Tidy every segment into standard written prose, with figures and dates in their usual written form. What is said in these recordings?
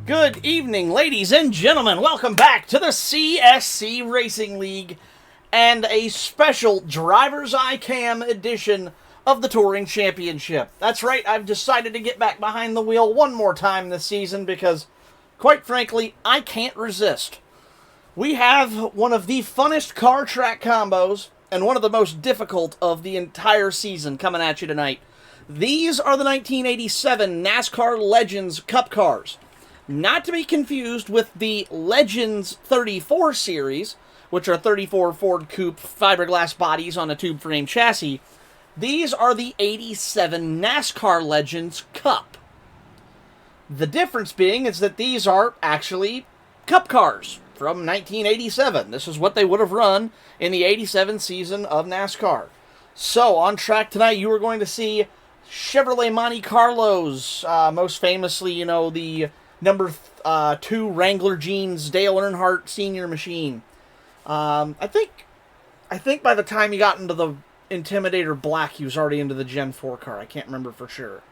Good evening, ladies and gentlemen. Welcome back to the CSC Racing League and a special Driver's ICAM edition of the Touring Championship. That's right, I've decided to get back behind the wheel one more time this season because, quite frankly, I can't resist. We have one of the funnest car track combos and one of the most difficult of the entire season coming at you tonight. These are the 1987 NASCAR Legends Cup cars. Not to be confused with the Legends 34 series, which are 34 Ford Coupe fiberglass bodies on a tube frame chassis. These are the 87 NASCAR Legends Cup. The difference being is that these are actually Cup cars from 1987. This is what they would have run in the 87 season of NASCAR. So, on track tonight, you are going to see Chevrolet Monte Carlos, most famously, the number 2 Wrangler Jeans Dale Earnhardt Sr. machine. I think by the time he got into the Intimidator Black, he was already into the Gen 4 car. I can't remember for sure.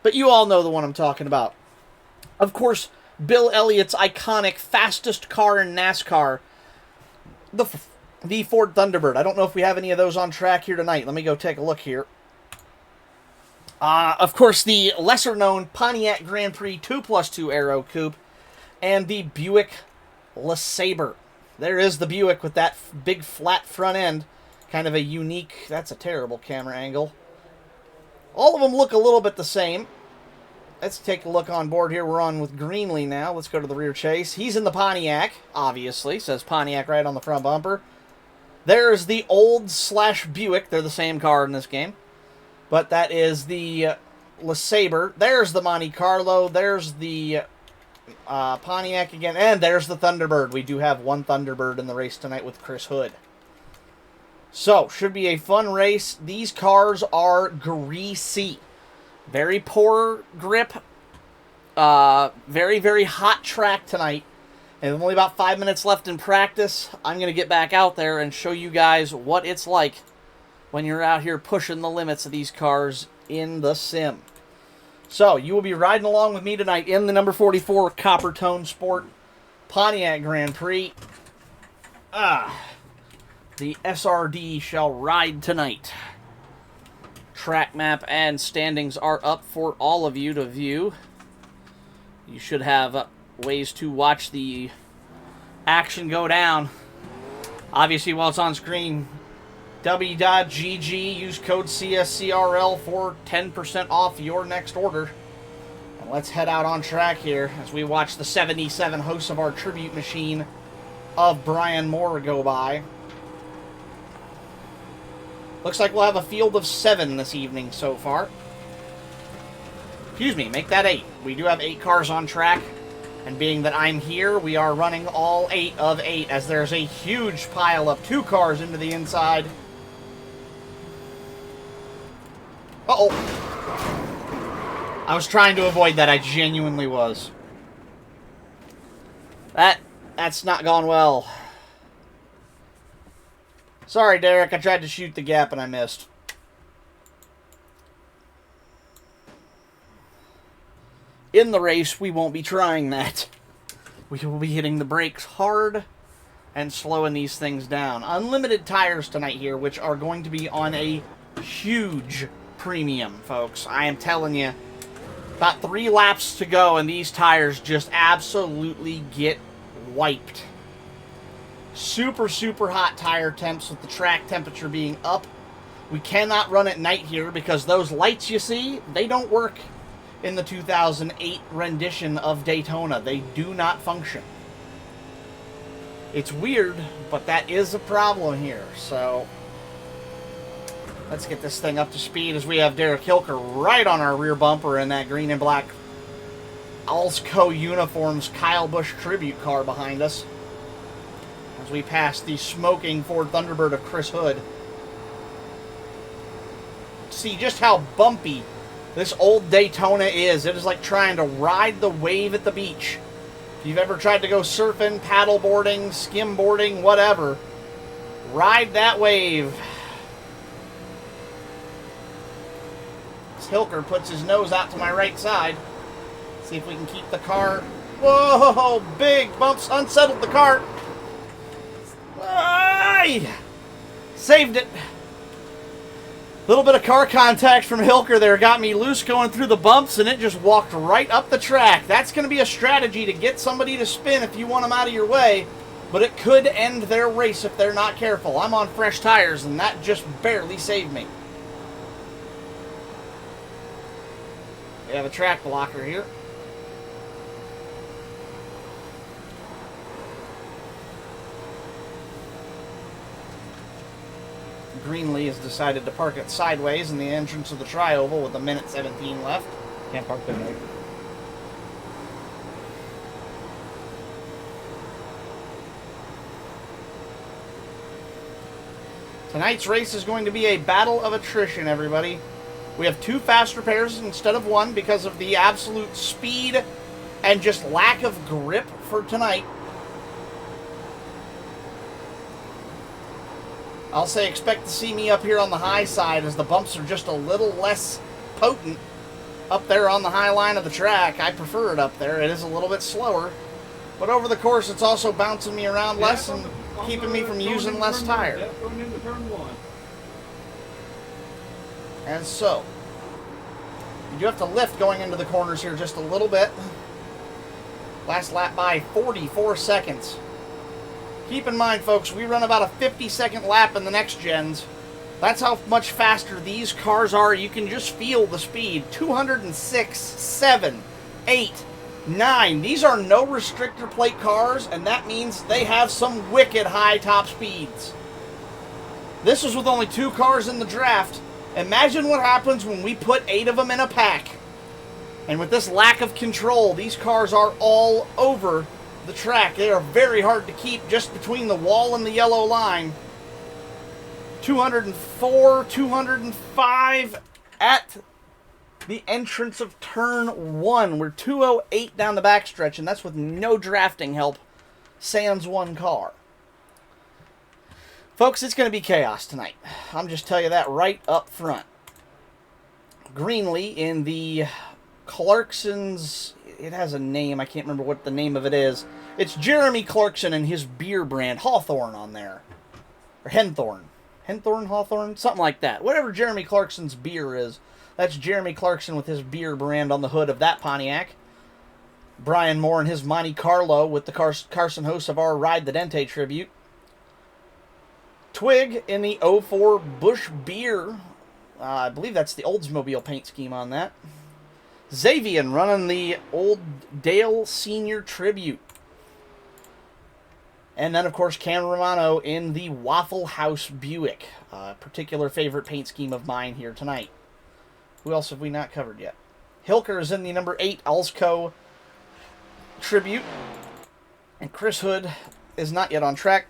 But you all know the one I'm talking about. Of course, Bill Elliott's iconic fastest car in NASCAR, the Ford Thunderbird. I don't know if we have any of those on track here tonight. Let me go take a look here. Of course, the lesser-known Pontiac Grand Prix 2+2 Aero Coupe, and the Buick LeSabre. There is the Buick with that big flat front end. Kind of a unique... That's a terrible camera angle. All of them look a little bit the same. Let's take a look on board here. We're on with Greenlee now. Let's go to the rear chase. He's in the Pontiac, obviously. Says Pontiac right on the front bumper. There's the old/Buick. They're the same car in this game. But that is the LeSabre. There's the Monte Carlo. There's the Pontiac again. And there's the Thunderbird. We do have one Thunderbird in the race tonight with Chris Hood. So, should be a fun race. These cars are greasy. Very poor grip. Very, very hot track tonight. And with only about 5 minutes left in practice, I'm going to get back out there and show you guys what it's like when you're out here pushing the limits of these cars in the sim. So, you will be riding along with me tonight in the number 44 Copper Tone Sport Pontiac Grand Prix. The SRD shall ride tonight. Track map and standings are up for all of you to view. You should have ways to watch the action go down. Obviously, while it's on screen, w.gg, use code CSCRL for 10% off your next order. And let's head out on track here as we watch the 77 hosts of our tribute machine of Brian Moore go by. Looks like we'll have a field of 7 this evening so far. Excuse me, make that 8. We do have 8 cars on track. And being that I'm here, we are running all 8 of 8 as there's a huge pile of 2 cars into the inside. Uh-oh. I was trying to avoid that. I genuinely was. That's not gone well. Sorry, Derek. I tried to shoot the gap and I missed. In the race, we won't be trying that. We will be hitting the brakes hard and slowing these things down. Unlimited tires tonight here, which are going to be on a huge premium, folks. I am telling you, about 3 laps to go and these tires just absolutely get wiped. Super, super hot tire temps with the track temperature being up. We cannot run at night here because those lights you see, they don't work in the 2008 rendition of Daytona. They do not function. It's weird, but that is a problem here. So, let's get this thing up to speed as we have Derek Hilker right on our rear bumper in that green and black Allsco Uniforms Kyle Busch tribute car behind us. As we pass the smoking Ford Thunderbird of Chris Hood. See just how bumpy this old Daytona is. It is like trying to ride the wave at the beach. If you've ever tried to go surfing, paddleboarding, skimboarding, whatever, ride that wave. As Hilker puts his nose out to my right side. See if we can keep the car Whoa, big bumps unsettled the cart. Aye. Saved it. A little bit of car contact from Hilker there got me loose going through the bumps, and it just walked right up the track. That's going to be a strategy to get somebody to spin if you want them out of your way, but it could end their race if they're not careful. I'm on fresh tires, and that just barely saved me. We have a track blocker here. Greenlee has decided to park it sideways in the entrance of the tri-oval with 1:17 left. Can't park there, Nick. Tonight's race is going to be a battle of attrition, everybody. We have 2 faster pairs instead of 1 because of the absolute speed and just lack of grip for tonight. I'll say expect to see me up here on the high side as the bumps are just a little less potent up there on the high line of the track. I prefer it up there. It is a little bit slower. But over the course, it's also bouncing me around less and keeping me from using less tire. Going into turn 1. And so, you do have to lift going into the corners here just a little bit. Last lap by 44 seconds. Keep in mind, folks, we run about a 50-second lap in the next gens. That's how much faster these cars are. You can just feel the speed. 206, 7, 8, 9. These are no restrictor plate cars, and that means they have some wicked high top speeds. This was with only 2 cars in the draft. Imagine what happens when we put 8 of them in a pack. And with this lack of control, these cars are all over the track. They are very hard to keep just between the wall and the yellow line. 204, 205 at the entrance of turn 1. We're 208 down the backstretch, and that's with no drafting help, sans 1 car. Folks, it's going to be chaos tonight. I'm just telling you that right up front. Greenlee in the Clarkson's, it has a name, I can't remember what the name of it is. It's Jeremy Clarkson and his beer brand, Hawthorne on there. Or Henthorne. Henthorne, Hawthorne, something like that. Whatever Jeremy Clarkson's beer is, that's Jeremy Clarkson with his beer brand on the hood of that Pontiac. Brian Moore and his Monte Carlo with the Carson hosts of our Ride the Dente tribute. Twig in the 04 Busch Beer. I believe that's the Oldsmobile paint scheme on that. Xavier running the Old Dale Senior Tribute. And then, of course, Cam Romano in the Waffle House Buick. Particular favorite paint scheme of mine here tonight. Who else have we not covered yet? Hilker is in the number 8 Alsco Tribute. And Chris Hood is not yet on track.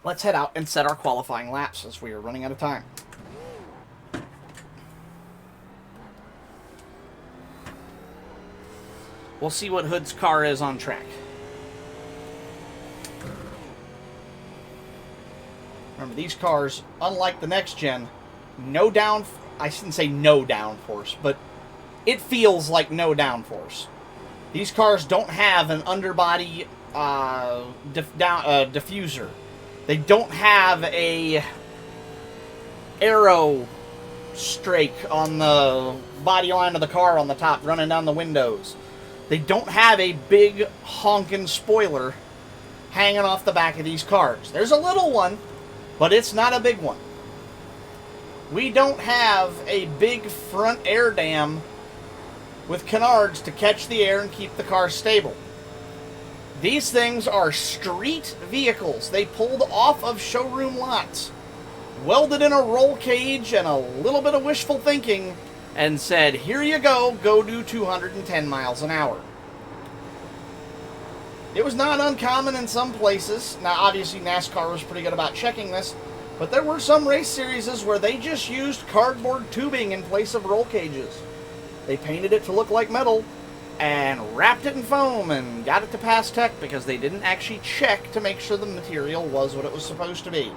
Let's head out and set our qualifying laps as we are running out of time. We'll see what Hood's car is on track. Remember, these cars, unlike the next gen, I shouldn't say no downforce, but it feels like no downforce. These cars don't have an underbody diffuser. They don't have a aero strake on the body line of the car on the top running down the windows. They don't have a big honking spoiler hanging off the back of these cars. There's a little one, but it's not a big one. We don't have a big front air dam with canards to catch the air and keep the car stable. These things are street vehicles. They pulled off of showroom lots, welded in a roll cage and a little bit of wishful thinking, and said, here you go do 210 miles an hour. It was not uncommon in some places. Now, obviously, NASCAR was pretty good about checking this, but there were some race series where they just used cardboard tubing in place of roll cages. They painted it to look like metal and wrapped it in foam and got it to pass tech because they didn't actually check to make sure the material was what it was supposed to be.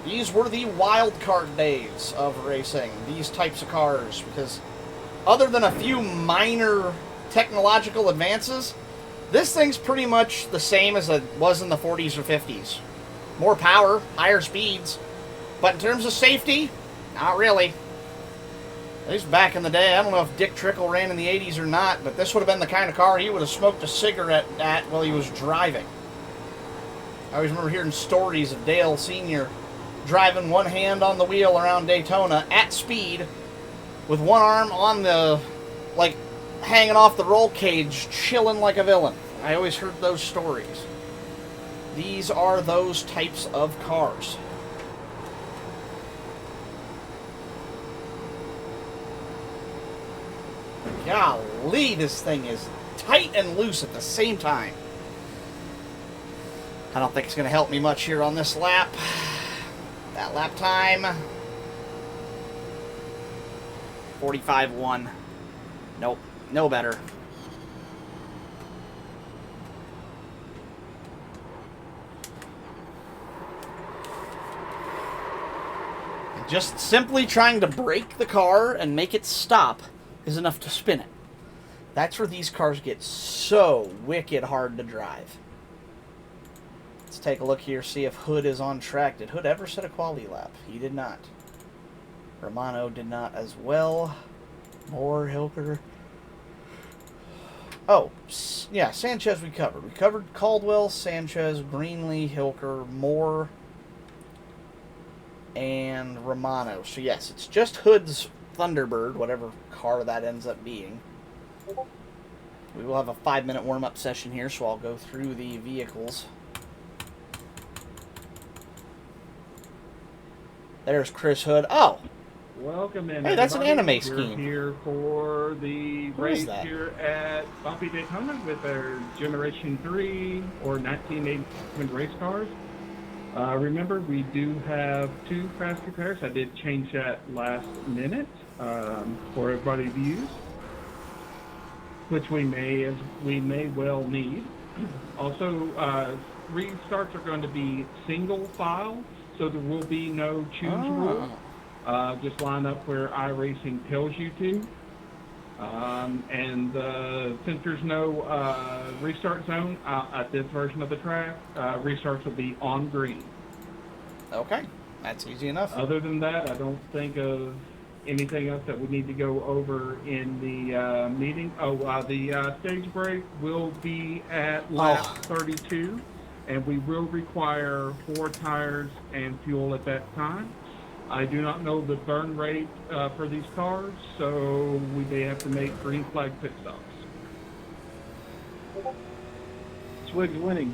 These were the wild card days of racing, these types of cars, because other than a few minor technological advances, this thing's pretty much the same as it was in the 40s or 50s. More power, higher speeds, but in terms of safety, not really. At least back in the day, I don't know if Dick Trickle ran in the 80s or not, but this would have been the kind of car he would have smoked a cigarette at while he was driving. I always remember hearing stories of Dale Sr. driving one hand on the wheel around Daytona at speed with one arm on the, like, hanging off the roll cage, chilling like a villain. I always heard those stories. These are those types of cars. Golly, this thing is tight and loose at the same time. I don't think it's going to help me much here on this lap. That lap time, 45.1. Nope, no better. Just simply trying to brake the car and make it stop is enough to spin it. That's where these cars get so wicked hard to drive. Let's take a look here, see if Hood is on track. Did Hood ever set a quality lap? He did not. Romano did not as well. Moore, Hilker. Oh, yeah, Sanchez we covered. We covered Caldwell, Sanchez, Greenlee, Hilker, Moore, and Romano. So yes, it's just Hood's Thunderbird, whatever car that ends up being. We will have a 5-minute warm-up session here, so I'll go through the vehicles. There's Chris Hood. Oh! Welcome in. Hey, that's an everybody. anime scheme. We're here for the race that? here at Bumpy Daytona with our Generation 3 or 1987 race cars. Remember, we do have 2 fast repairs. I did change that last minute for everybody to use, which we may well need. Also, restarts are going to be single file, so there will be no choose rule. Just line up where iRacing tells you to. And since there's no restart zone at this version of the track, restarts will be on green. Okay, that's easy enough. Other than that, I don't think of anything else that we need to go over in the meeting. The stage break will be at lap 32, and we will require 4 tires and fuel at that time. I do not know the burn rate for these cars, so we may have to make green flag pit stops. Swig's winning.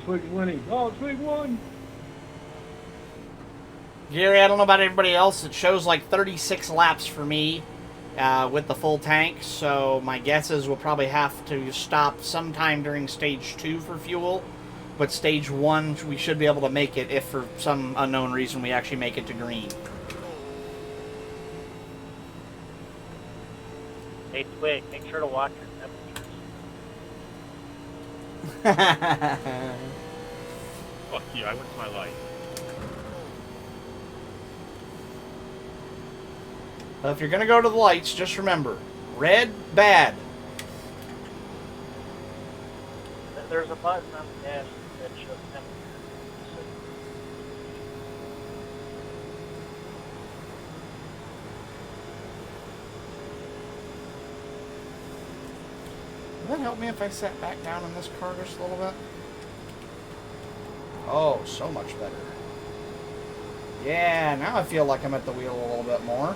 Oh, Swig won! Gary, I don't know about everybody else. It shows like 36 laps for me with the full tank, so my guess is we'll probably have to stop sometime during stage 2 for fuel. But stage 1, we should be able to make it if for some unknown reason we actually make it to green. Hey, Twig, make sure to watch your temperatures. Fuck you, I went to my light. Well, if you're going to go to the lights, just remember, red, bad. There's a button on the dash that shows temperature. Will that help me if I sat back down in this car just a little bit? Oh, so much better. Yeah, now I feel like I'm at the wheel a little bit more.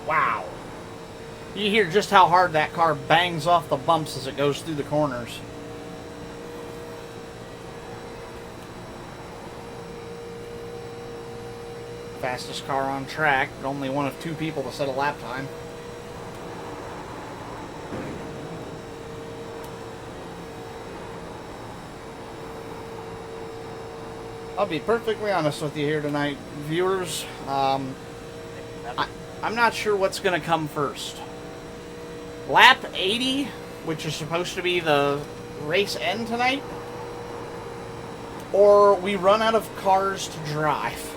Wow. You hear just how hard that car bangs off the bumps as it goes through the corners. Fastest car on track, but only one of 2 people to set a lap time. I'll be perfectly honest with you here tonight, viewers. I'm not sure what's going to come first. Lap 80, which is supposed to be the race end tonight, or we run out of cars to drive.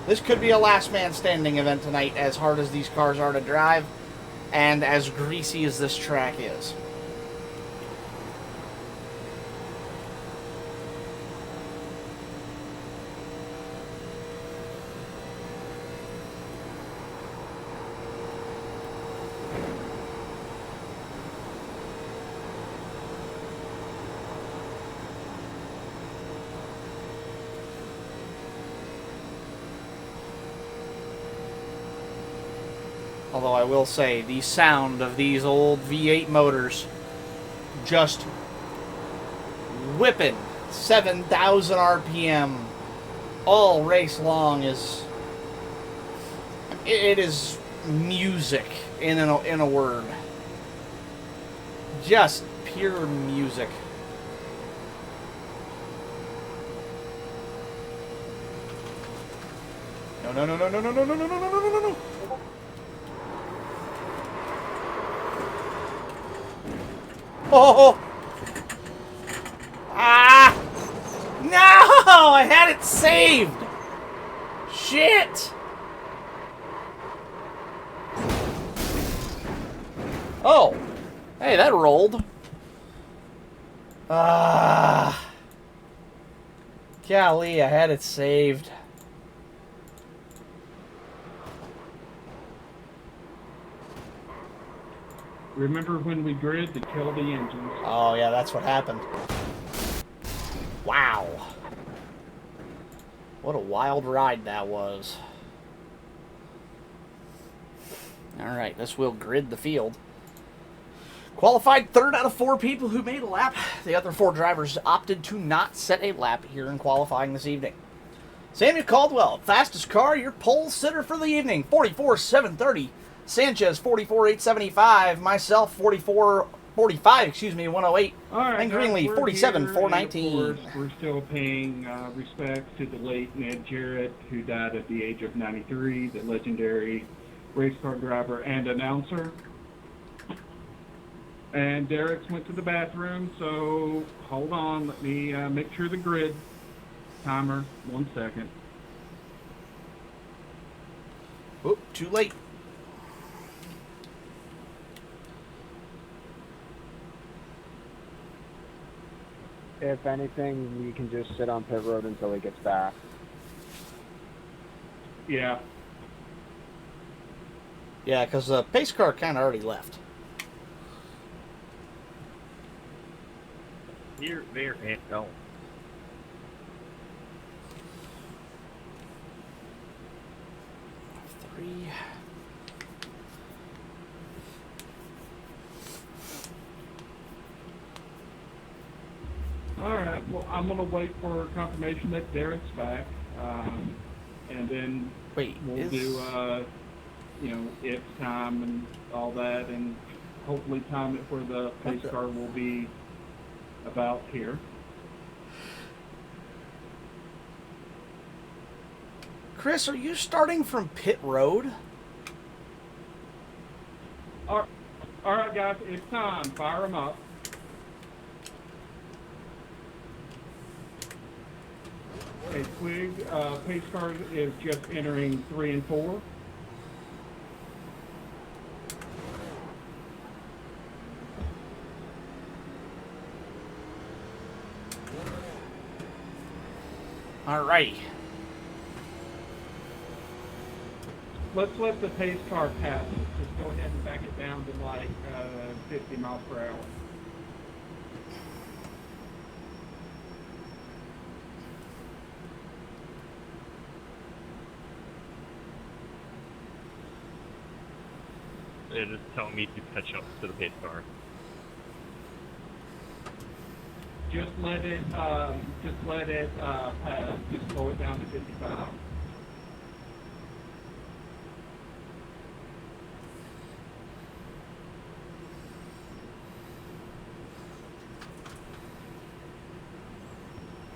This could be a last man standing event tonight, as hard as these cars are to drive and as greasy as this track is. Although I will say, the sound of these old V8 motors just whipping 7,000 RPM all race long is... it is music in a word. Just pure music. No, no, no, no, no, no, no, no, no, no, no, no, no, no. Oh! Ah! No! I had it saved! Shit! Oh! Hey, that rolled. Ah! Golly, I had it saved. Remember when we grid to kill the engines? Oh, yeah, that's what happened. Wow. What a wild ride that was. Alright, this will grid the field. Qualified third out of 4 people who made a lap. The other 4 drivers opted to not set a lap here in qualifying this evening. Samuel Caldwell, fastest car, your pole sitter for the evening, 44.730. Sanchez, 44.875. Myself, 45, 108. All right, and Greenlee, 47.419. We're still paying respects to the late Ned Jarrett, who died at the age of 93, the legendary race car driver and announcer. And Derek's went to the bathroom, so hold on. Let me make sure the grid timer. 1 second. Oop, too late. If anything, we can just sit on pit road until he gets back. Yeah. Yeah, because the pace car kind of already left. Here, there, and no. Three. All right. Well, I'm going to wait for confirmation that Derek's back. And then Wait, we'll do, its time and all that, and hopefully time it where the pace car will be about here. Chris, are you starting from pit road? All right, guys, it's time. Fire them up. Okay, Twig, pace car is just entering 3 and 4. Alrighty. Let's let the pace car pass. Just go ahead and back it down to like 50 miles per hour. It is telling me to catch up to the pace car. Just let it pass. Just slow it down to 55.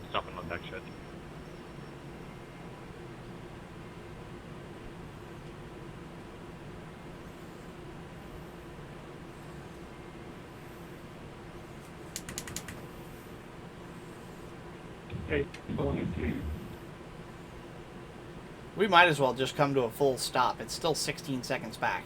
Stopping contact shed. Okay, going into We might as well just come to a full stop. It's still 16 seconds back.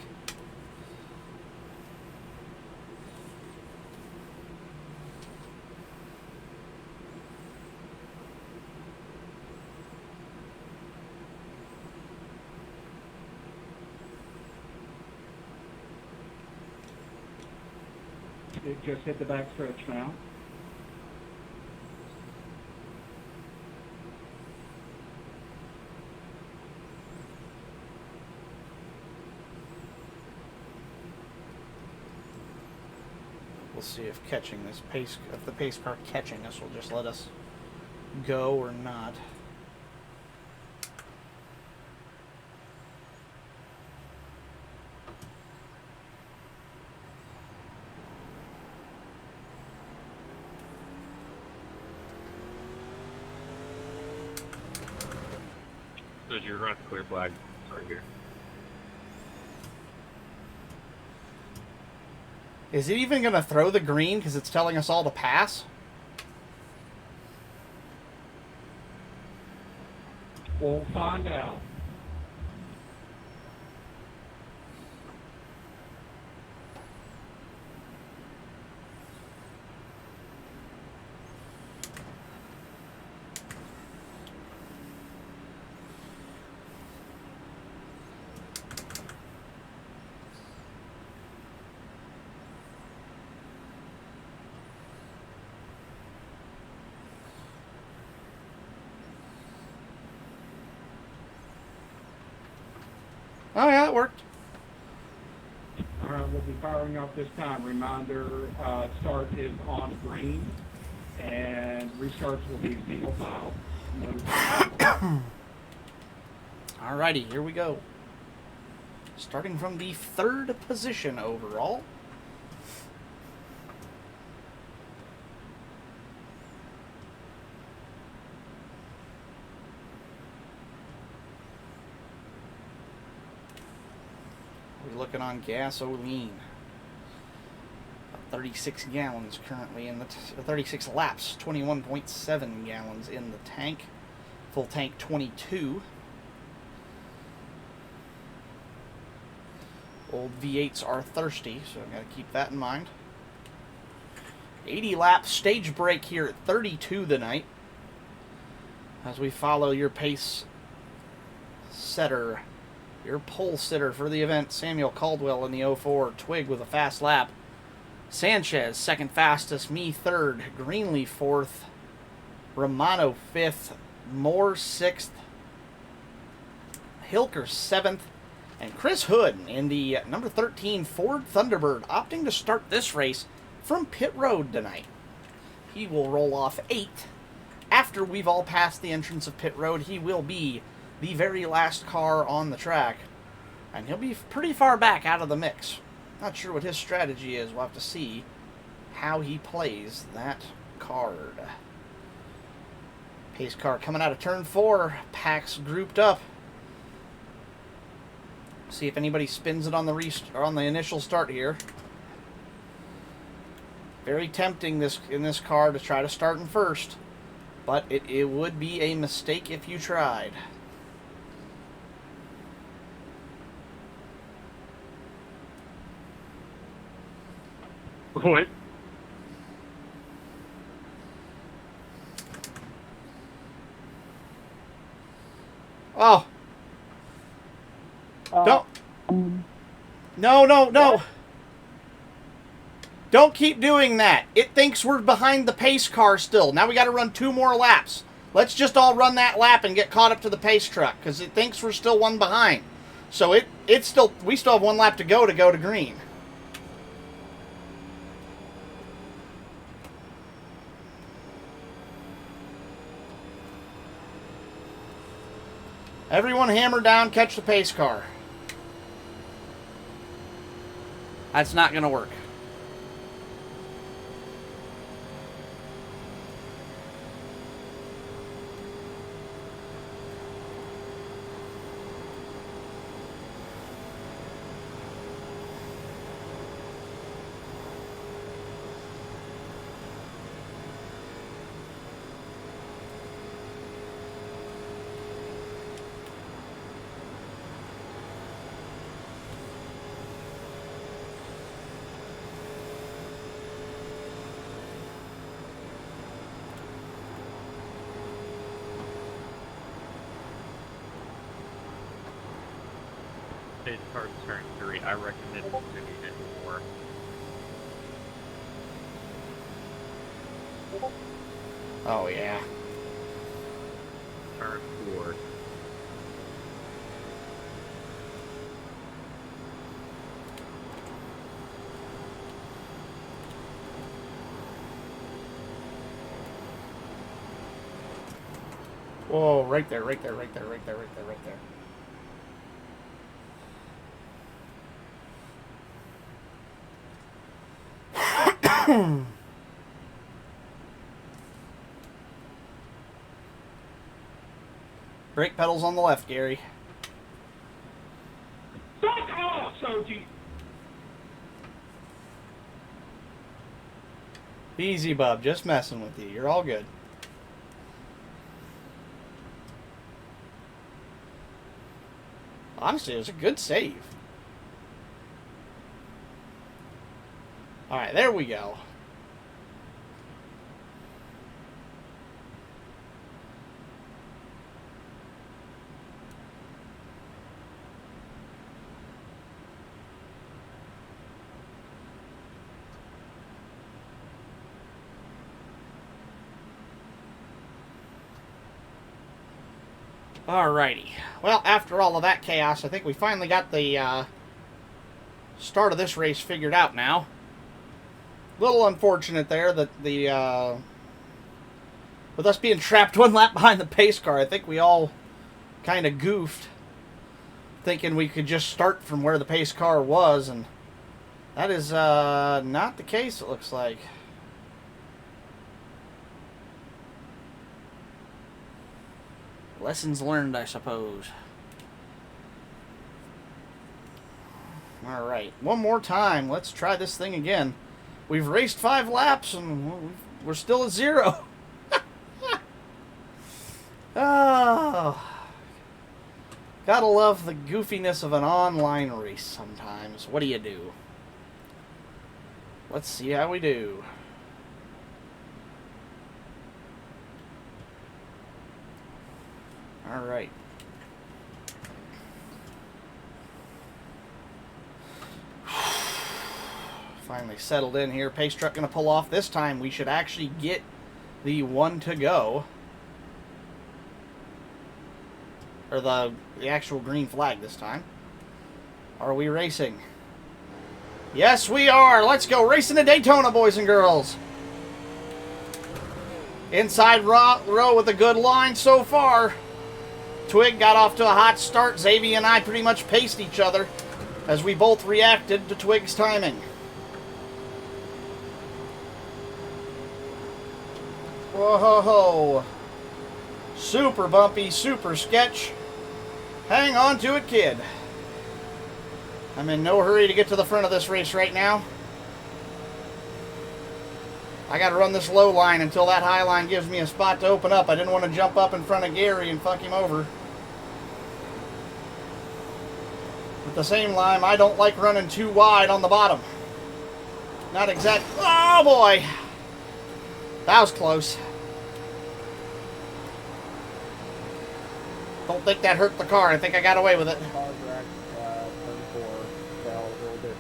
it just hit the back stretch now. We'll see if catching this pace, if the pace car catching us will just let us go or not. So you're going to clear flag right here. Is it even going to throw the green because it's telling us all to pass? We'll find out. Oh yeah, it worked. All right, we'll be firing off this time. Reminder, start is on green, and restarts will be single file. Alrighty, here we go. Starting from the 3rd position overall. We're looking on gasoline. 36 gallons currently in the 36 laps, 21.7 gallons in the tank. Full tank 22. Old V8s are thirsty, so I've got to keep that in mind. 80 lap stage break here at 32 tonight. As we follow your pace setter, your pole sitter for the event, Samuel Caldwell in the 04 Twig with a fast lap. Sanchez, second fastest, me third, Greenlee fourth, Romano fifth, Moore sixth, Hilker seventh, and Chris Hood in the number 13 Ford Thunderbird opting to start this race from pit road tonight. He will roll off 8th. After we've all passed the entrance of pit road, he will be the very last car on the track, and he'll be pretty far back out of the mix. Not sure what his strategy is. We'll have to see how he plays that card. Pace car coming out of turn 4. Packs grouped up. See if anybody spins it on the initial start here. Very tempting in this car to try to start in first, but it would be a mistake if you tried. What? Oh. Don't. No. What? Don't keep doing that. It thinks we're behind the pace car still. Now we got to run 2 more laps. Let's just all run that lap and get caught up to the pace truck because it thinks we're still one behind. So we still have 1 lap to go to green. Everyone hammer down, catch the pace car. That's not going to work. His car's turn 3. I recommend moving it more. Oh, yeah. Turn 4. Whoa, right there, right there, right there, right there, right there, right there. Brake pedals on the left, Gary. Fuck off, Soji! Easy, bub. Just messing with you. You're all good. Honestly, it was a good save. Alright, there we go. Alrighty. Well, after all of that chaos, I think we finally got the start of this race figured out now. Little unfortunate there that the with us being trapped one lap behind the pace car, I think we all kind of goofed, thinking we could just start from where the pace car was, and that is not the case, it looks like. Lessons learned, I suppose. Alright, one more time. Let's try this thing again. We've raced 5 laps and we're still at 0. Oh. Gotta love the goofiness of an online race sometimes. What do you do? Let's see how we do. Alright. Finally settled in here. Pace truck going to pull off. This time we should actually get the 1 to go. Or the actual green flag this time. Are we racing? Yes, we are. Let's go racing to Daytona, boys and girls. Inside row with a good line so far. Twig got off to a hot start. Xavier and I pretty much paced each other as we both reacted to Twig's timing. Whoa-ho-ho. Super bumpy, super sketch. Hang on to it, kid. I'm in no hurry to get to the front of this race right now. I got to run this low line until that high line gives me a spot to open up. I didn't want to jump up in front of Gary and fuck him over. At the same time, I don't like running too wide on the bottom. Not exact. Oh boy! That was close. Don't think that hurt the car. I think I got away with it. Car wrecked, turn 4, fell a little bit.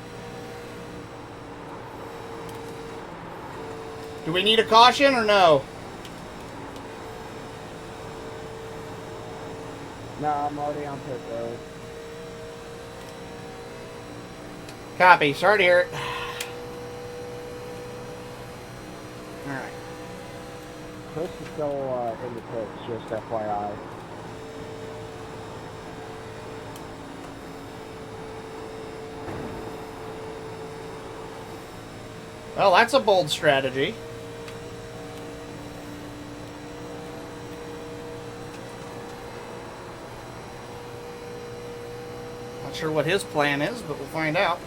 Do we need a caution or no? No, I'm already on pit road. Copy. Sorry to hear it. Alright. Chris is still in the pits, just FYI. Well, that's a bold strategy. Not sure what his plan is, but we'll find out.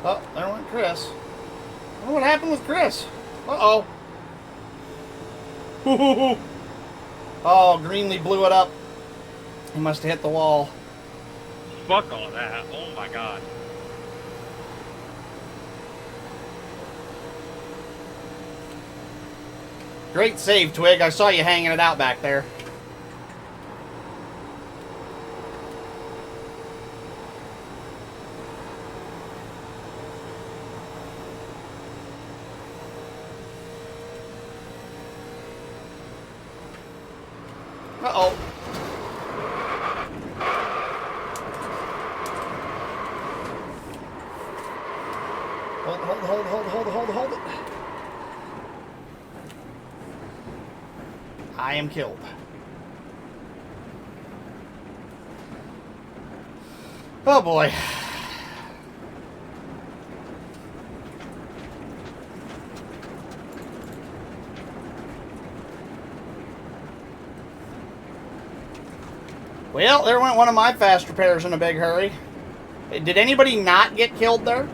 Oh, there went Chris. I wonder what happened with Chris. Uh-oh. Oh, Greenlee blew it up. He must have hit the wall. Fuck all that. Oh my god. Great save, Twig. I saw you hanging it out back there. Uh-oh. Hold it. I am killed. Oh boy. Well, there went one of my fast repairs in a big hurry. Did anybody not get killed there?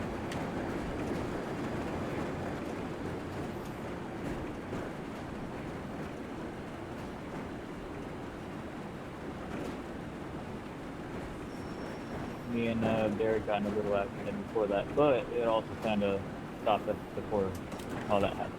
Me and Derek got in a little accident before that, but it also kind of stopped us before all that happened.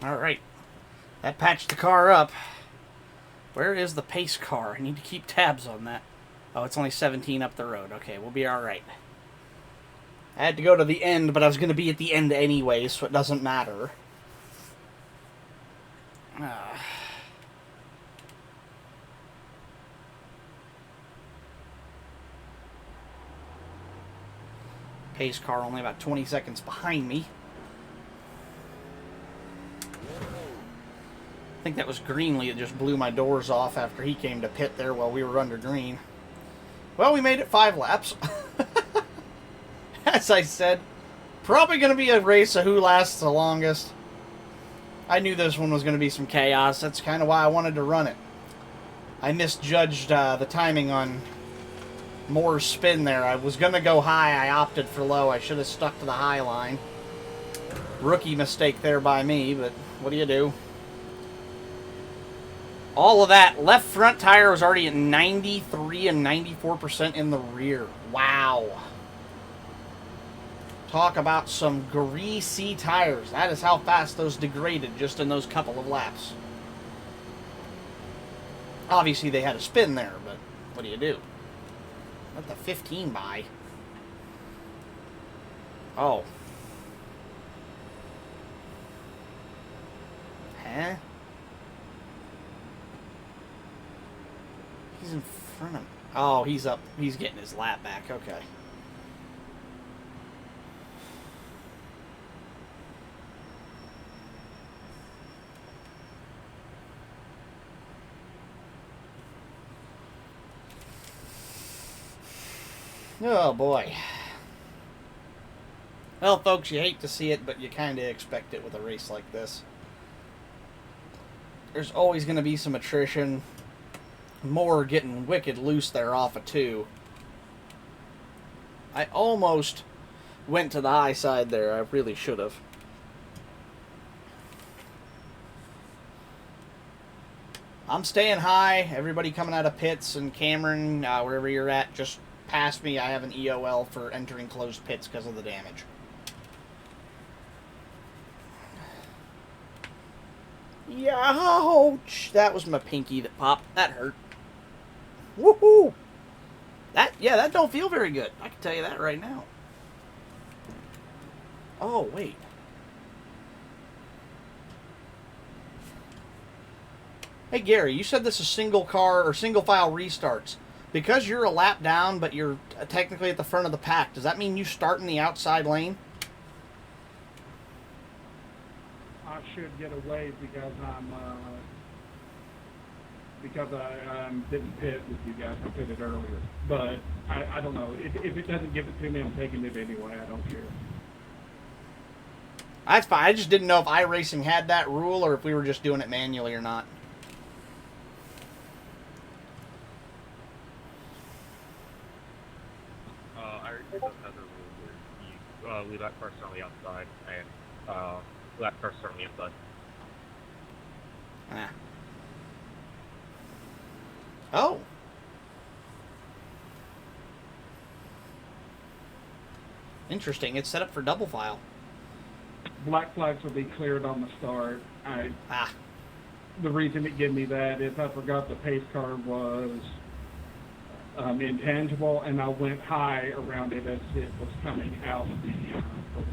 All right. That patched the car up. Where is the pace car? I need to keep tabs on that. Oh, it's only 17 up the road. Okay, we'll be all right. I had to go to the end, but I was going to be at the end anyway, so it doesn't matter. Pace car only about 20 seconds behind me. I think that was Greenlee that just blew my doors off after he came to pit there while we were under green. Well, we made it 5 laps. As I said, probably going to be a race of who lasts the longest. I knew this one was going to be some chaos. That's kind of why I wanted to run it. I misjudged the timing on Moore's spin there. I was going to go high. I opted for low. I should have stuck to the high line. Rookie mistake there by me, but what do you do? All of that. Left front tire was already at 93 and 94% in the rear. Wow. Talk about some greasy tires. That is how fast those degraded just in those couple of laps. Obviously, they had a spin there, but what do you do? Let the 15 by. Oh. Huh? He's in front of me. Oh, he's up. He's getting his lap back. Okay. Oh, boy. Well, folks, you hate to see it, but you kind of expect it with a race like this. There's always going to be some attrition. Moore getting wicked loose there off of 2. I almost went to the high side there. I really should have. I'm staying high. Everybody coming out of pits and Cameron, wherever you're at, just pass me. I have an EOL for entering closed pits because of the damage. Ouch! That was my pinky that popped. That hurt. Woohoo! That don't feel very good. I can tell you that right now. Oh, wait. Hey, Gary, you said this is single car or single file restarts. Because you're a lap down, but you're technically at the front of the pack, does that mean you start in the outside lane? I should get away because I didn't pit with you guys. I pitted earlier, but I don't know if it doesn't give it to me. I'm taking it anyway. I don't care. That's fine. I just didn't know if iRacing had that rule or if we were just doing it manually or not. iRacing does have a rule where you leave that car on the outside and that car on the inside. Ah. Oh. Interesting. It's set up for double file. Black flags will be cleared on the start. The reason it gave me that is I forgot the pace car was intangible, and I went high around it as it was coming out of the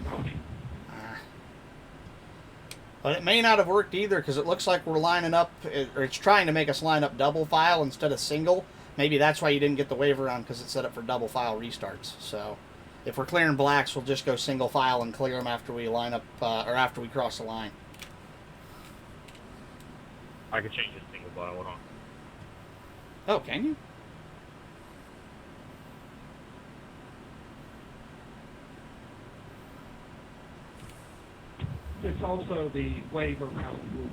county. But it may not have worked either because it looks like we're lining up, or it's trying to make us line up double file instead of single. Maybe that's why you didn't get the waiver on, because it's set up for double file restarts. So if we're clearing blacks, we'll just go single file and clear them after we line up, or after we cross the line. I could change it single file. Hold on. Oh, can you? It's also the waiver route rule,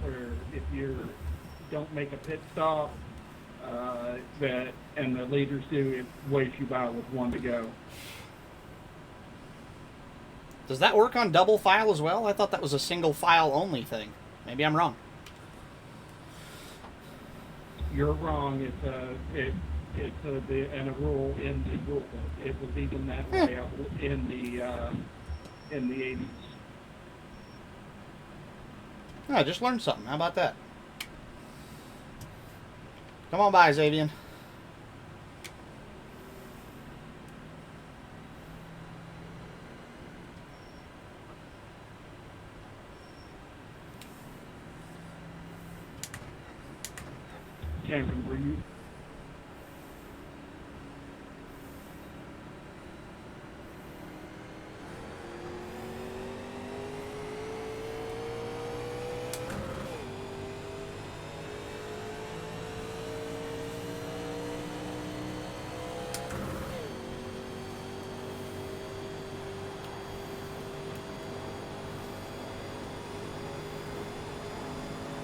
where if you don't make a pit stop, and the leaders do, it waves you by with one to go. Does that work on double file as well? I thought that was a single file only thing. Maybe I'm wrong. You're wrong. It's a rule in the rule book. It was even that way in the 80s. Oh, I just learned something. How about that? Come on by, Xavier. Cameron, were you?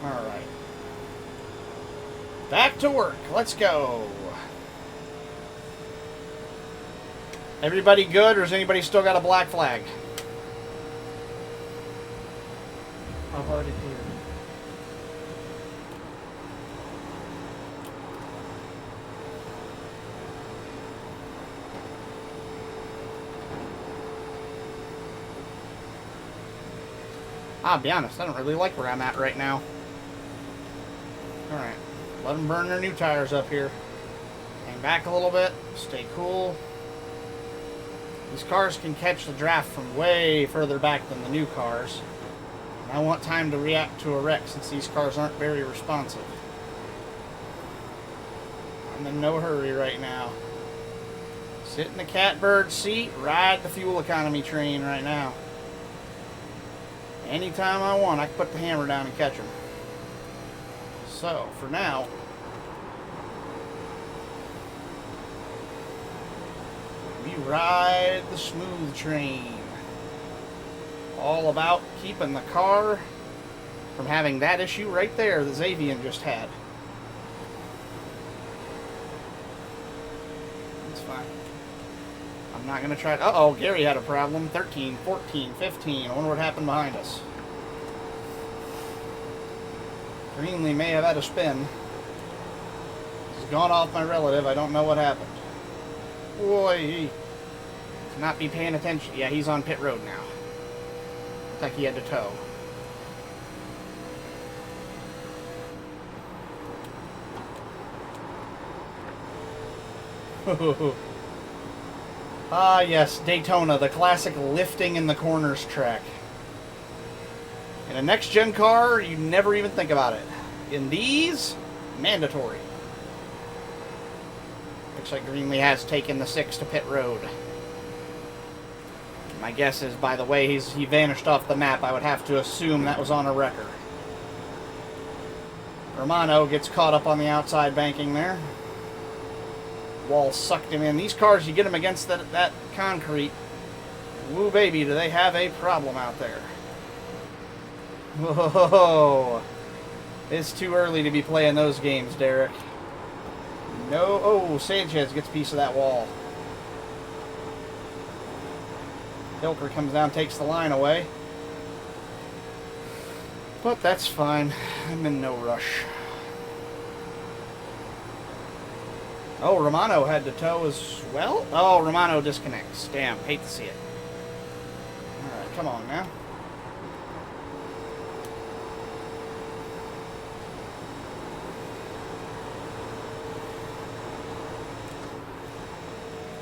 All right. Back to work. Let's go. Everybody good, or has anybody still got a black flag? I've already cleared. I'll be honest, I don't really like where I'm at right now. Alright, let them burn their new tires up here. Hang back a little bit, stay cool. These cars can catch the draft from way further back than the new cars. And I want time to react to a wreck since these cars aren't very responsive. I'm in no hurry right now. Sit in the catbird seat, ride the fuel economy train right now. Anytime I want, I can put the hammer down and catch them. So, for now, we ride the smooth train. All about keeping the car from having that issue right there that Xavier just had. That's fine. I'm not going to try to... Uh-oh, Gary had a problem. 13, 14, 15. I wonder what happened behind us. Greenlee may have had a spin. He's gone off my relative. I don't know what happened. Boy, not be paying attention. Yeah, he's on pit road now. Looks like he had to tow. Ah, yes, Daytona, the classic lifting in the corners track. In a next-gen car, you never even think about it. In these, mandatory. Looks like Greenlee has taken the 6 to pit road. My guess is, by the way he vanished off the map, I would have to assume that was on a wrecker. Romano gets caught up on the outside banking there. Wall sucked him in. These cars, you get them against that concrete, Woo, baby, do they have a problem out there. Whoa. It's too early to be playing those games, Derek. No. Oh, Sanchez gets a piece of that wall. Hilker comes down, takes the line away. But that's fine. I'm in no rush. Oh, Romano had to tow as well? Oh, Romano disconnects. Damn, hate to see it. Alright, come on now.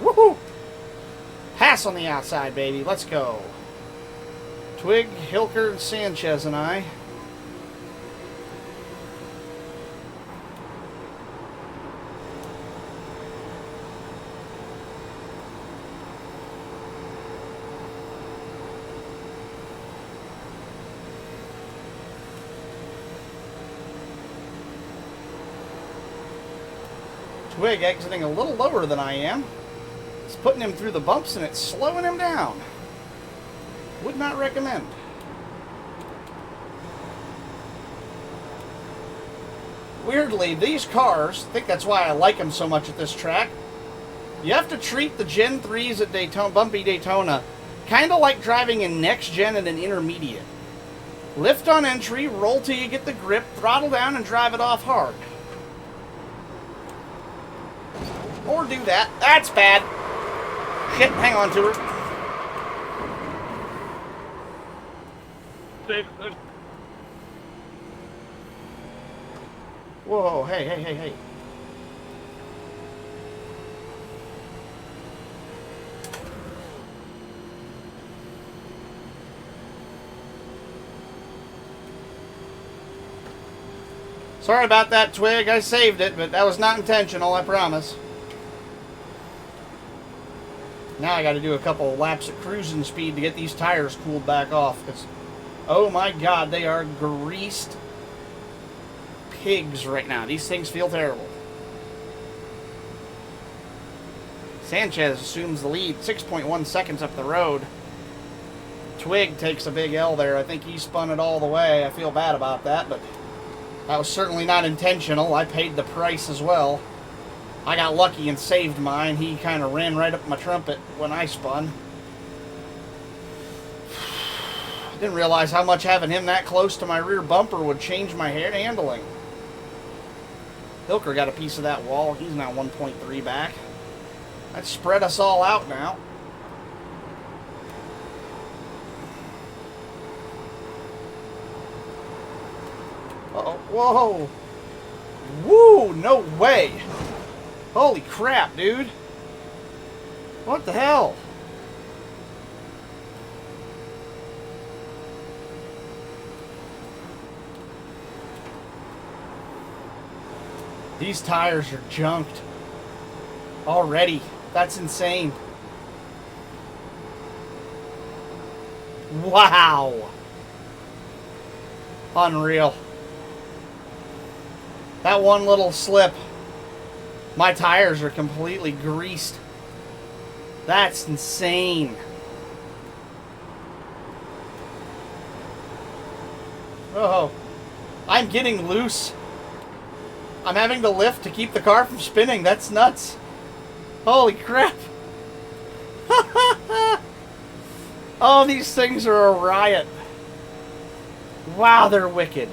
Woohoo! Pass on the outside, baby. Let's go. Twig, Hilker, Sanchez, and I. Twig exiting a little lower than I am. It's putting him through the bumps and it's slowing him down. Would not recommend. Weirdly, these cars, I think that's why I like them so much at this track, you have to treat the Gen 3s at Daytona, bumpy Daytona, kind of like driving in next gen and an intermediate. Lift on entry, roll till you get the grip, throttle down and drive it off hard. Or do that. That's bad. Shit, hang on to her. Save. Whoa, hey, hey, hey, hey. Sorry about that, Twig. I saved it, but that was not intentional, I promise. Now I got to do a couple of laps at cruising speed to get these tires cooled back off. Because, oh my God, they are greased pigs right now. These things feel terrible. Sanchez assumes the lead, 6.1 seconds up the road. Twig takes a big L there. I think he spun it all the way. I feel bad about that, but that was certainly not intentional. I paid the price as well. I got lucky and saved mine. He kind of ran right up my trumpet when I spun. Didn't realize how much having him that close to my rear bumper would change my handling. Hilker got a piece of that wall. He's now 1.3 back. That spread us all out now. Uh-oh. Whoa. Woo, no way. Holy crap, dude. What the hell? These tires are junked already. That's insane. Wow. Unreal. That one little slip. My tires are completely greased. That's insane. Oh, I'm getting loose. I'm having to lift to keep the car from spinning. That's nuts. Holy crap. Oh, these things are a riot. Wow, they're wicked.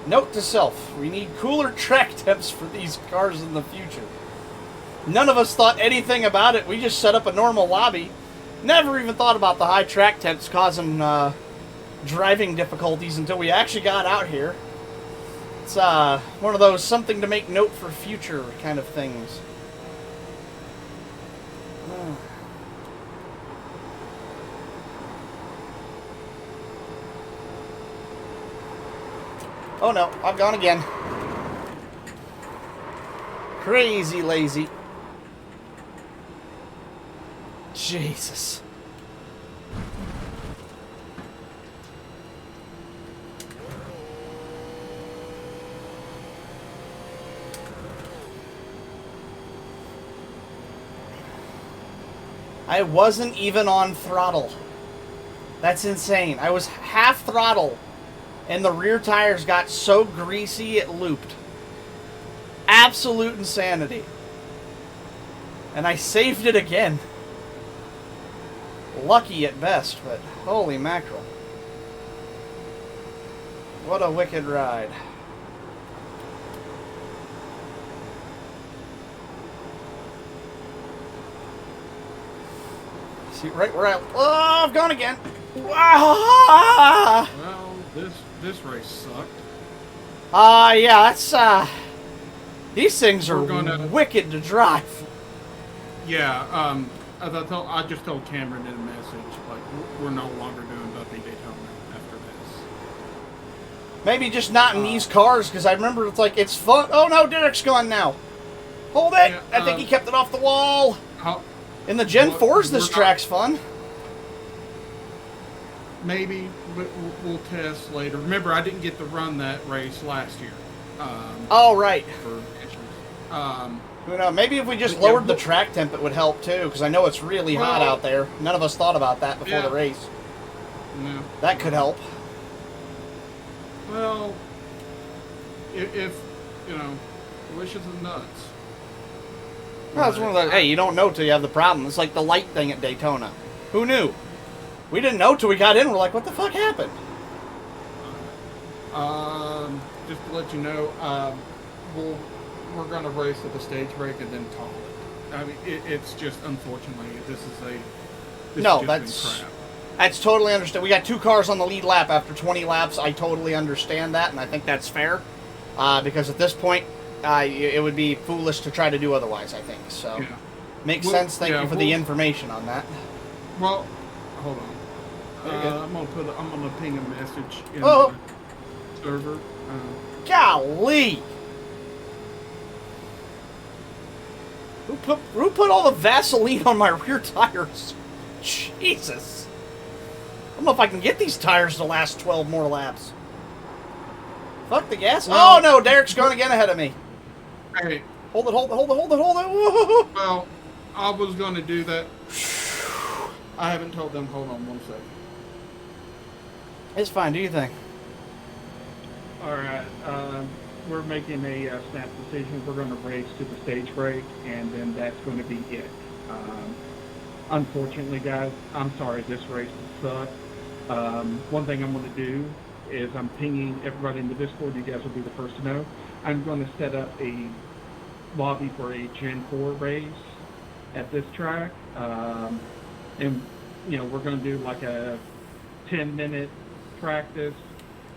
Note to self, we need cooler track temps for these cars in the future. None of us thought anything about it. We just set up a normal lobby. Never even thought about the high track temps causing driving difficulties until we actually got out here. It's one of those something to make note for future kind of things. Oh no, I've gone again. Crazy lazy. Jesus. I wasn't even on throttle. That's insane. I was half throttle, and the rear tires got so greasy it looped. Absolute insanity. And I saved it again. Lucky at best, but holy mackerel. What a wicked ride. See, right where I... Oh, I've gone again. Ah! Well, this race sucked. Yeah, that's, these things are wicked to drive. Yeah, as I just told Cameron in a message, like, we're no longer doing Buffy Daytona after this. Maybe just not in these cars, because I remember it's like, it's fun. Oh no, Derek's gone now. Hold it! Yeah, I think he kept it off the wall. In the Gen 4s, this track's fun. Maybe we'll test later. Remember, I didn't get to run that race last year. Oh, right. For issues. Who knows? Maybe if we just lowered the track temp, it would help too, because I know it's really hot out there. None of us thought about that before the race. No. That could help. Well, if you know, wishes and nuts. Well, it's one of those, hey, you don't know till you have the problem. It's like the light thing at Daytona. Who knew? We didn't know till we got in. We're like, what the fuck happened? Just to let you know, we're going to race at the stage break and then call it. I mean, it's just, unfortunately, this is that's totally understood. We got 2 cars on the lead lap after 20 laps. I totally understand that, and I think that's fair. Because at this point, it would be foolish to try to do otherwise, I think. So, makes sense. Thank you for the information on that. Well, hold on. I'm gonna ping a message in the server. Golly! Who put all the Vaseline on my rear tires? Jesus! I don't know if I can get these tires to last 12 more laps. Fuck the gas. Well, oh no, Derek's going again ahead of me. Hey. Hold it. Whoa. Well, I was going to do that. I haven't told them. Hold on 1 second. It's fine. Do you think? All right. We're making a snap decision. We're going to race to the stage break, and then that's going to be it. Unfortunately, guys, I'm sorry this race sucked. One thing I'm going to do is I'm pinging everybody in the Discord. You guys will be the first to know. I'm going to set up a lobby for a Gen 4 race at this track. And, you know, we're going to do like a 10-minute practice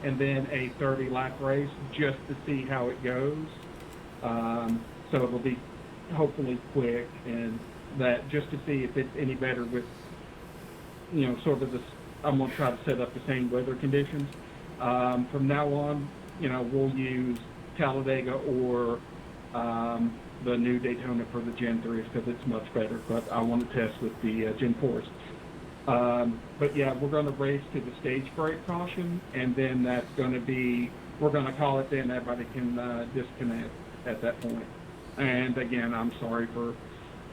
and then a 30-lap race just to see how it goes. So it'll be hopefully quick, and that just to see if it's any better with, you know, sort of this. I'm going to try to set up the same weather conditions. From now on, you know, we'll use Talladega or the new Daytona for the Gen 3s because it's much better, but I want to test with the Gen 4s. But yeah, we're going to race to the stage break caution, and then that's going to be, we're going to call it then, everybody can disconnect at that point. And again, I'm sorry for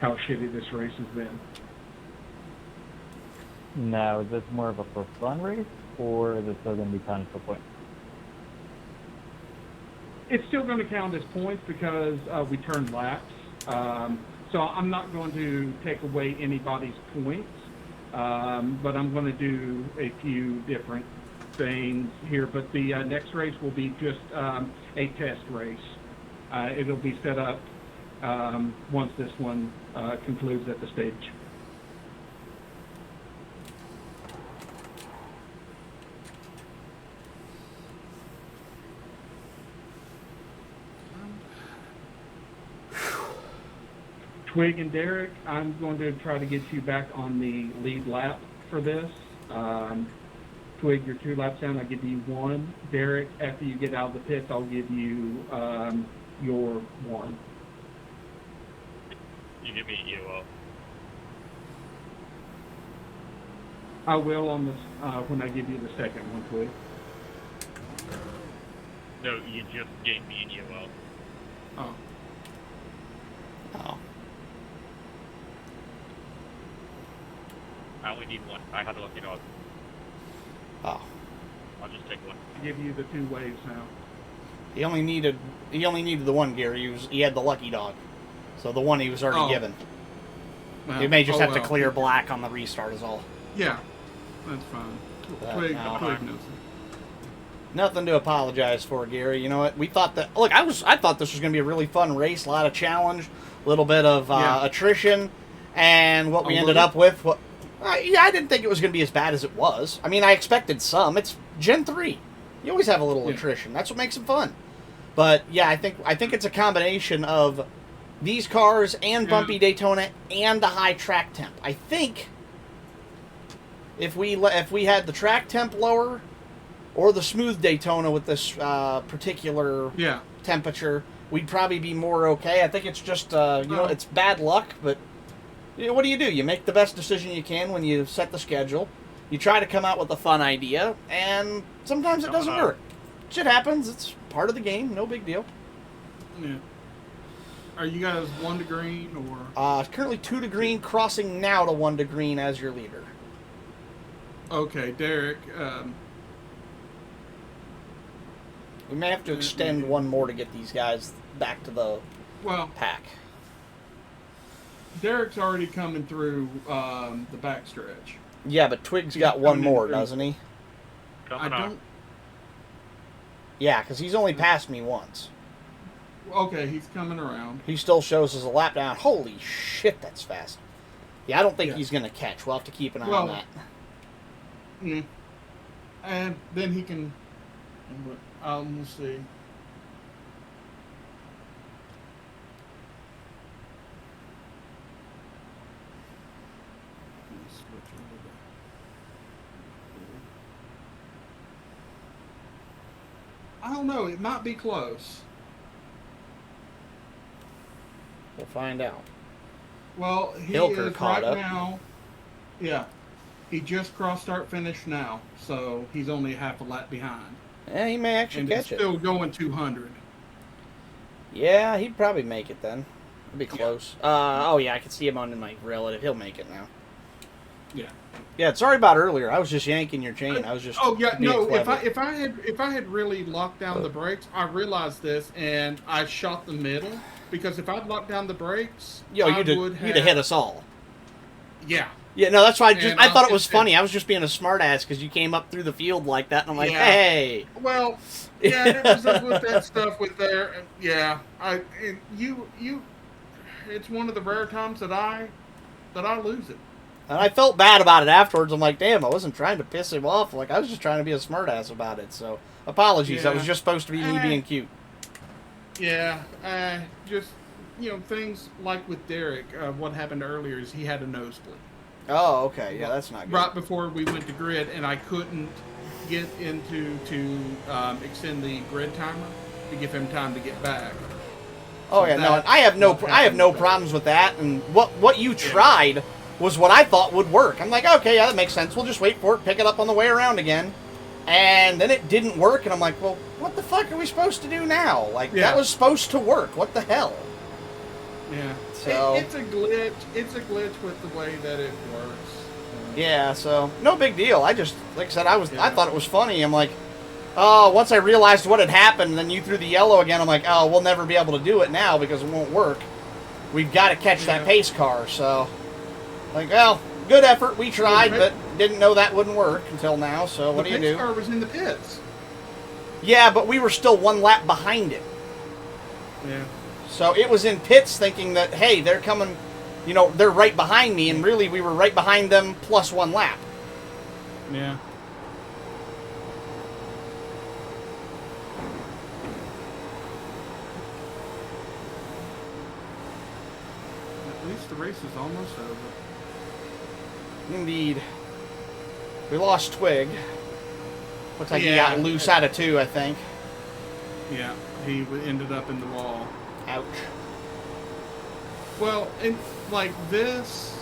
how shitty this race has been. Now, is this more of a for fun race, or is it still going to be counted for points? It's still going to count as points because we turned laps. So I'm not going to take away anybody's points, but I'm going to do a few different things here. But the next race will be just a test race. It'll be set up once this one concludes at the stage. Twig and Derek, I'm going to try to get you back on the lead lap for this. Twig, you're 2 laps down, I'll give you 1. Derek, after you get out of the pits, I'll give you your 1. You give me EOL. I will on this when I give you the second one, Twig. No, you just gave me an EOL. Oh. Oh. I only need one. I had a lucky dog. Oh, I'll just take one. Give you the 2 waves now. he only needed the one, Gary. He had the lucky dog, so the one he was already Oh. given. Well, He may just oh, have to well. clear black on the restart is all. Yeah, that's fine. Twig knows it. Nothing to apologize for, Gary. You know what? We thought that. Look, I thought this was going to be a really fun race, a lot of challenge, a little bit of Yeah. attrition, and what we A ended little? up with. Yeah, I didn't think it was going to be as bad as it was. I mean, I expected some. It's Gen 3. You always have a little Yeah. attrition. That's what makes it fun. But yeah, I think it's a combination of these cars and bumpy Daytona and the high track temp. I think if we had the track temp lower or the smooth Daytona with this particular Yeah. temperature, we'd probably be more okay. I think it's just it's bad luck, but what do? You make the best decision you can when you set the schedule. You try to come out with a fun idea, and sometimes it doesn't work. Shit happens. It's part of the game. No big deal. Yeah. Are you guys 1 to green or? Currently 2 to green, crossing now to 1 to green as your leader. Okay, Derek. We may have to extend one more to get these guys back to the Well, pack. Derek's already coming through the backstretch. Yeah, but Twig's He's got one coming in more, through. doesn't he? I Coming on. don't. Yeah, because he's only passed me once. Okay, he's coming around. He still shows us a lap down. Holy shit, that's fast. Yeah, I don't think Yeah. he's going to catch. We'll have to keep an eye Well, on that. Mm. And then he can. We'll see. Let's switch over to- I don't know. It might be close. We'll find out. Well, he Hilker is caught right up. now. Yeah, he just crossed start finish now, so he's only half a lap behind, Yeah, he may actually and it's catch it. still going 200. Yeah, he'd probably make it then. It'd be close. Oh, yeah, I can see him on my relative. He'll make it now. Yeah. Yeah, sorry about earlier. I was just yanking your chain. I was just. Oh yeah, being no. clever. If I had really locked down the brakes, I realized this, and I shot the middle because if I'd locked down the brakes, Yo, I you'd would have hit us all. Yeah. Yeah, no, that's why And I thought it I'll was get funny. I was just being a smartass because you came up through the field like that, and I'm like, Yeah. hey. Well, yeah, it was up with that stuff with there. Yeah, it's one of the rare times that I lose it. And I felt bad about it afterwards. I'm like, damn, I wasn't trying to piss him off. Like, I was just trying to be a smartass about it. So, apologies. That was Yeah. just supposed to be me being cute. Yeah, just things like with Derek. What happened earlier is he had a nosebleed Oh, okay. Yeah, that's not good. right before we went to grid, and I couldn't get into to extend the grid timer to give him time to get back. Oh, So yeah, no, that's I have no what I have no happened. problems with that. And what you tried was what I thought would work. I'm like, okay, yeah, that makes sense. We'll just wait for it, pick it up on the way around again. And then it didn't work, and I'm like, well, what the fuck are we supposed to do now? Like, Yeah. that was supposed to work. What the hell? Yeah, So- it's a glitch. It's a glitch with the way that it works. Yeah, so no big deal. I just, like I said, I Yeah. thought it was funny. I'm like, oh, once I realized what had happened, then you threw the yellow again. I'm like, oh, we'll never be able to do it now because it won't work. We've got to catch that Yeah. pace car. So, like, well, good effort. We tried, but didn't know that wouldn't work until now. So what do you The pace do? car was in the pits. Yeah, but we were still one lap behind it. Yeah. So it was in pits thinking that, hey, they're coming, they're right behind me. And really, we were right behind them plus one lap. Yeah. At least the race is almost over. Indeed. We lost Twig. Looks like he Yeah. got loose out of 2, I think. Yeah, he ended up in the wall. Ouch. Well, and like this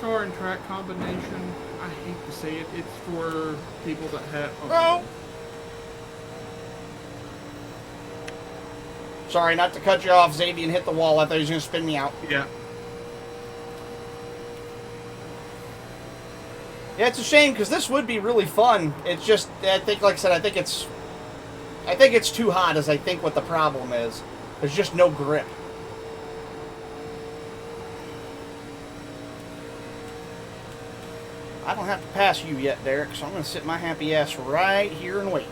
car and track combination, I hate to say it, it's for people that have. Oh! Sorry, not to cut you off. Xavier hit the wall. I thought he was going to spin me out. Yeah. Yeah, it's a shame because this would be really fun. It's just, I think, like I said, I think it's too hot. Is I think what the problem is. There's just no grip. I don't have to pass you yet, Derek, so I'm going to sit my happy ass right here and wait.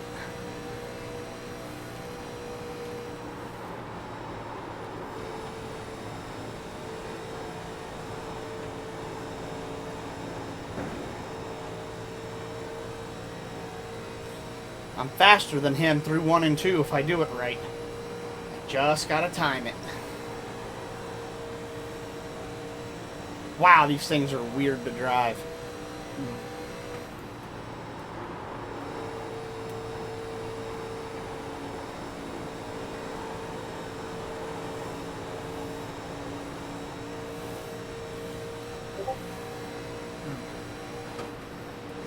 I'm faster than him through 1 and 2 if I do it right. I just gotta time it. Wow, these things are weird to drive.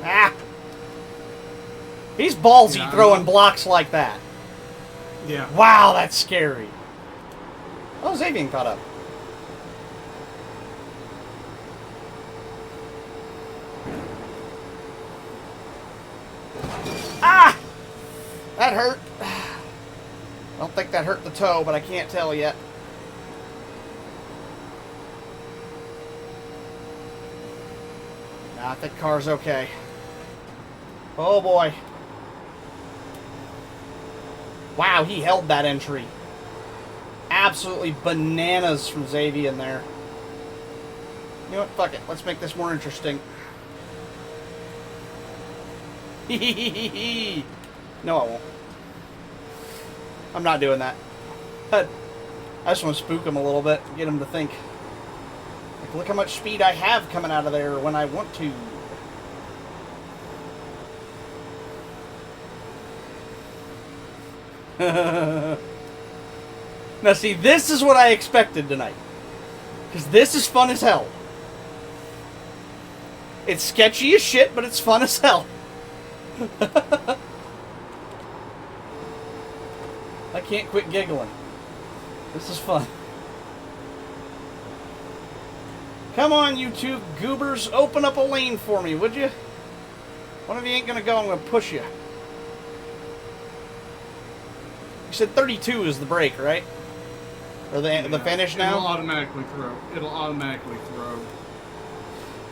Ah! He's ballsy Yeah, throwing blocks like that. Yeah. Wow, that's scary. Oh, Xavier caught up. Ah! That hurt. I don't think that hurt the toe, but I can't tell yet. Nah, I think car's okay. Oh boy. Wow, he held that entry. Absolutely bananas from Xavier in there. You know what? Fuck it. Let's make this more interesting. No, I won't. I'm not doing that. I just want to spook him a little bit, get him to think. Like, look how much speed I have coming out of there when I want to. Now see, this is what I expected tonight. Because this is fun as hell. It's sketchy as shit, but it's fun as hell. I can't quit giggling. This is fun. Come on, you two goobers. Open up a lane for me, would you? One of you ain't gonna go, I'm gonna push you. You said 32 is the break, right? Or the finish now? It'll automatically throw. It'll automatically throw.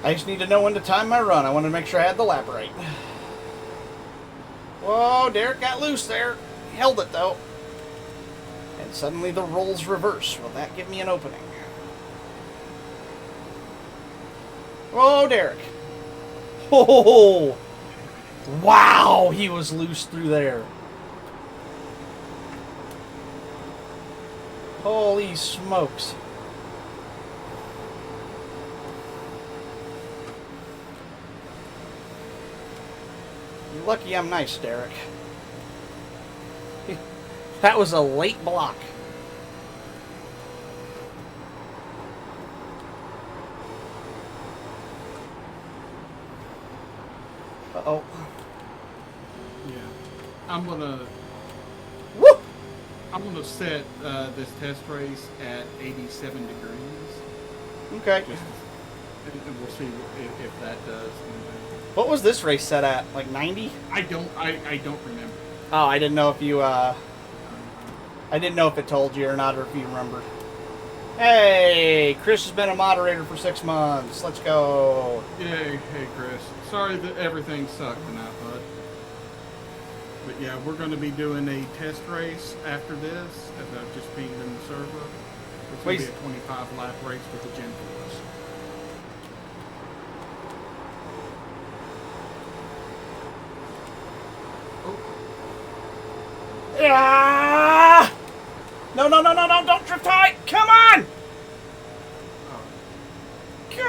I just need to know when to time my run. I want to make sure I had the lap right. Whoa, Derek got loose there. He held it, though. And suddenly the roles reverse. Will that give me an opening? Whoa, Derek. Oh, wow, he was loose through there. Holy smokes. You're lucky I'm nice, Derek. That was a late block. Uh-oh. Yeah. I'm gonna set this test race at 87 degrees. Okay. And we'll see if that does anything. What was this race set at? Like 90? I don't remember. Oh, I didn't know if you, I didn't know if it told you or not, or if you remember. Hey, Chris has been a moderator for 6 months. Let's go. Yay, hey Chris. Sorry that everything sucked tonight, bud. But yeah, we're going to be doing a test race after this, as I've just pinged in the server. It's going to be a 25 lap race with the Gen 4s. Ah! No, don't drift high! Come on! Go!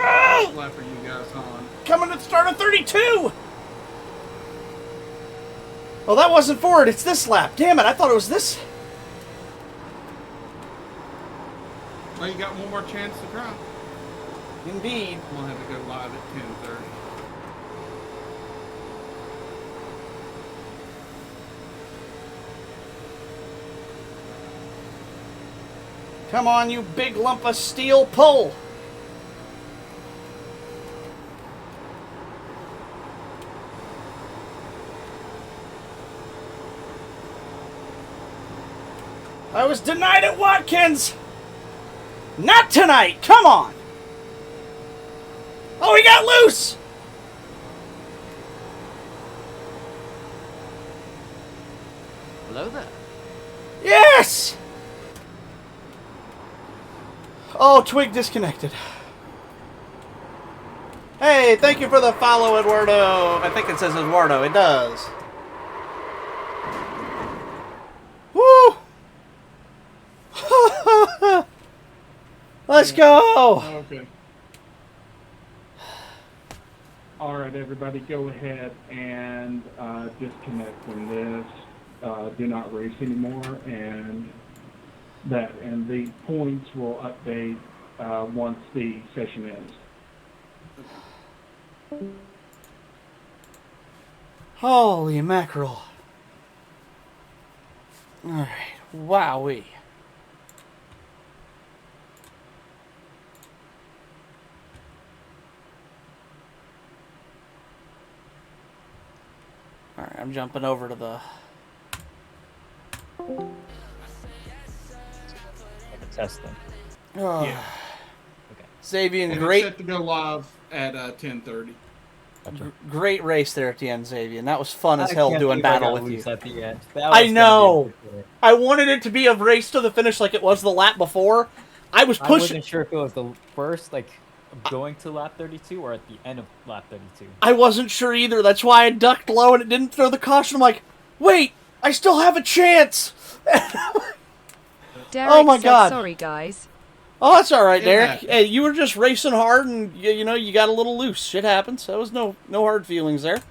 What lap are you guys on? Coming to the start of 32! Oh, that wasn't forward, it's this lap. Damn it, I thought it was this. Well, you got one more chance to try. Indeed. I'm going to have to go live at 10:30. Come on, you big lump of steel, pull! I was denied at Watkins! Not tonight! Come on! Oh, he got loose! Hello there. Yes! Oh, Twig disconnected. Hey, thank you for the follow, Eduardo. I think it says Eduardo. It does. Woo! Let's go! Okay. All right, everybody, go ahead and disconnect from this. Do not race anymore, and the points will update once the session ends. Holy mackerel. Alright, wowee. Alright, I'm jumping over to the... Like a test thing. Oh. Yeah. Okay. Xavier, And great, it's set to go live at 10:30. great race there at the end, Xavier. And that was fun as I hell can't doing believe I battle got with you. loose at the end. That I was gonna be know. ridiculous. I wanted it to be a race to the finish like it was the lap before. I was I pushing. wasn't sure if it was the first, like, going to lap 32 or at the end of lap 32. I wasn't sure either. That's why I ducked low and it didn't throw the caution. I'm like, wait, I still have a chance. Derek Oh my said, God. sorry guys. Oh, that's all right, It Derek. happens. Hey, you were just racing hard, and you got a little loose. Shit happens. There was no hard feelings there.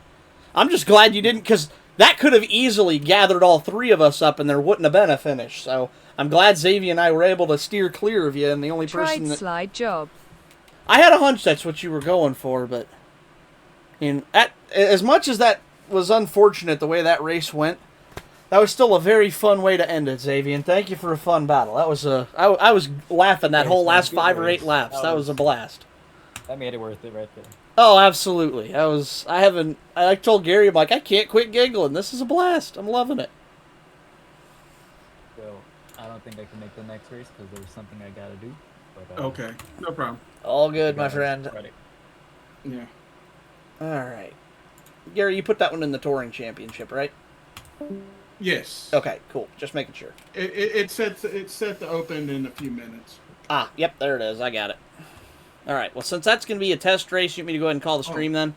I'm just glad you didn't, because that could have easily gathered all three of us up, and there wouldn't have been a finish. So I'm glad Xavier and I were able to steer clear of you, and the only person Tried that slide job. I had a hunch that's what you were going for, but as much as that was unfortunate the way that race went, that was still a very fun way to end it, Xavier. And thank you for a fun battle. That was I was laughing that Race, whole man. last Good 5 or 8 race. laps. That That was a blast. That made it worth it right there. Oh, absolutely. I told Gary, I'm like, I can't quit giggling. This is a blast. I'm loving it. So, I don't think I can make the next race because there's something I gotta do. But, Okay, no problem. All good, my guys, friend. ready. Yeah. All right. Gary, you put that one in the Touring Championship, right? Yes. Okay, cool. Just making sure. It's set to open in a few minutes. Ah, yep, there it is. I got it. All right. Well, since that's going to be a test race, you want me to go ahead and call the stream then?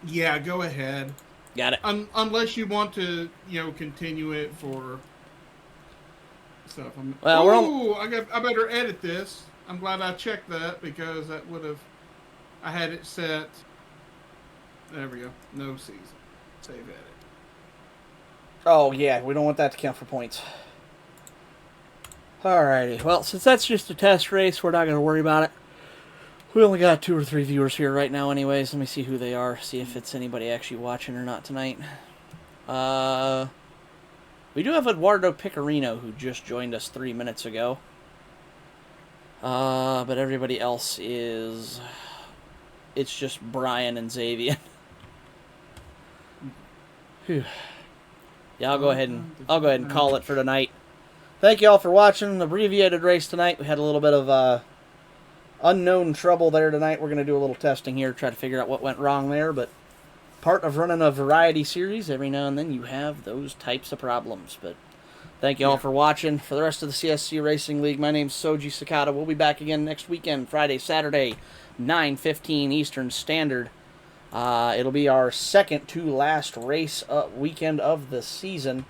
Yeah, go ahead. Got it. Unless you want to, continue it for stuff. Well, we're Ooh, I better edit this. I'm glad I checked that because that would have. I had it set. There we go. No season. Save edit. Oh, yeah. We don't want that to count for points. Alrighty. Well, since that's just a test race, we're not going to worry about it. We only got 2 or 3 viewers here right now anyways. Let me see who they are. See if it's anybody actually watching or not tonight. We do have Eduardo Picarino, who just joined us 3 minutes ago. But everybody else is... It's just Brian and Xavier. Phew. Yeah, I'll go ahead and call it for tonight. Thank you all for watching the abbreviated race tonight. We had a little bit of unknown trouble there tonight. We're going to do a little testing here, try to figure out what went wrong there. But part of running a variety series, every now and then you have those types of problems. But thank you all for watching. For the rest of the CSC Racing League, my name's Soji Sakata. We'll be back again next weekend, Friday, Saturday, 9:15 Eastern Standard. It'll be our second to last race weekend of the season.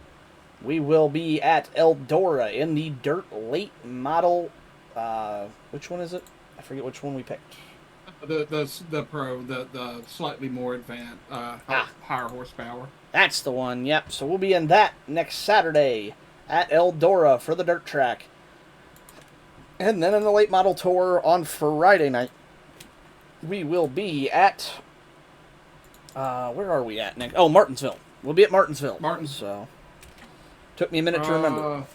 We will be at Eldora in the dirt late model. Which one is it? I forget which one we picked. The pro, the slightly more advanced, higher horsepower. That's the one. Yep. So we'll be in that next Saturday at Eldora for the dirt track, and then in the late model tour on Friday night, we will be at. Where are we at next? Oh, Martinsville. We'll be at Martinsville. So, took me a minute to remember.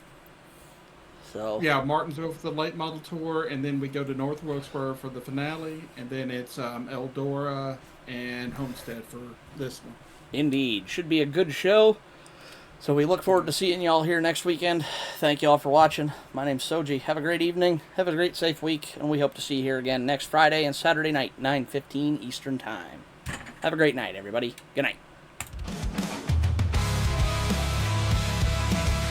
So yeah, Martinsville for the late model tour, and then we go to North Wilkesboro for the finale, and then it's Eldora and Homestead for this one. Indeed, should be a good show. So we look forward to seeing y'all here next weekend. Thank y'all for watching. My name's Soji. Have a great evening. Have a great, safe week. And we hope to see you here again next Friday and Saturday night, 9:15 Eastern Time. Have a great night, everybody. Good night.